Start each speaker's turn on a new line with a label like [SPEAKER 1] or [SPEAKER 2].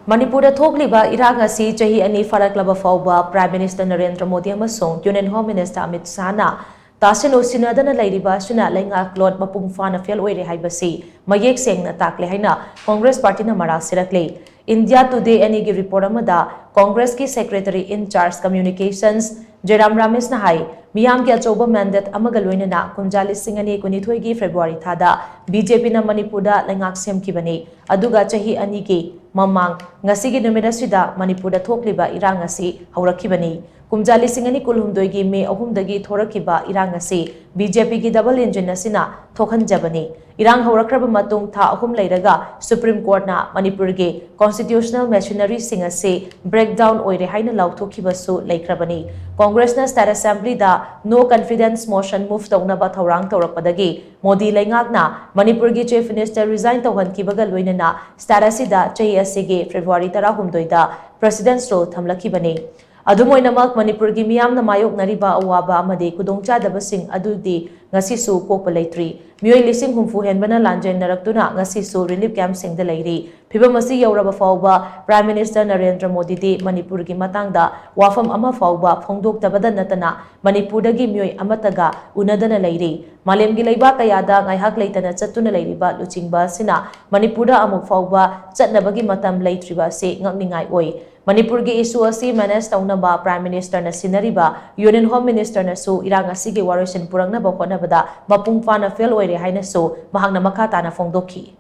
[SPEAKER 1] Manipur thokliba Irang asi chahi ani pharaklaba phaoba Prime Minister Narendra Modi amasung Union Home Minister Amit Shahna tashin Usinnadana Leiriba Asina Leingaklon mapung phana fel Oire Haibasi Mayek shengna takle haina Congress Party na maral shirakli. India Today ani gi report amada Congress ki Secretary in Charge Communications Ramesh na hai miyam ki achoba mandate amaga loinana kunjali singani kunithoi gi February thada BJP na Manipur da lengak sem ki bani aduga chahi ani ki mamang ngasi gi numera sida Manipur da thokliba Irang asi haurakibani kumjali singani kulhumdoi gi me ahumdagi thorakiba Irang asi BJP ki double engine asina thokhanjabani Irang hauраkraba matung tha ahum leiraga Supreme Court na Manipur gi constitutional machinery singase breakdown oire haina lauthokhibasu leikrabani Congress na State Assembly da no confidence motion move taunaba thaurang taurakpadagi Modi leingakna Manipur gi Chief Minister resign tauhankibaga loinana status da chahi asige February 13 da President's role thamlakibani Adumoinamak Manipur gi miyam na mayok nariba awaba amade kudongchadabasing adudi ngasisu kokpa leitri mioi lising humfu henbana lanjen naraktuna ngasisu relief camp singda leiri phibamasi yauraba phauba Prime Minister Narendra Modi di Manipur gi matangda wafam ama phauba phongdoktabada natana Manipur dagi mioi amataga unadana leiri malem gi leiba kayada ngaihak leitana chatuna leiriba luchingba sina Manipur da amuk phauba chatnabagi matam leitriba se ngakningai oi Manipur gi issue asi manage taunaba Prime Minister na sinariba Union Home Minister na su Irang asige warosin purangna ba honabada mapung phana fel oire haina su mahangna makata na phongdokhi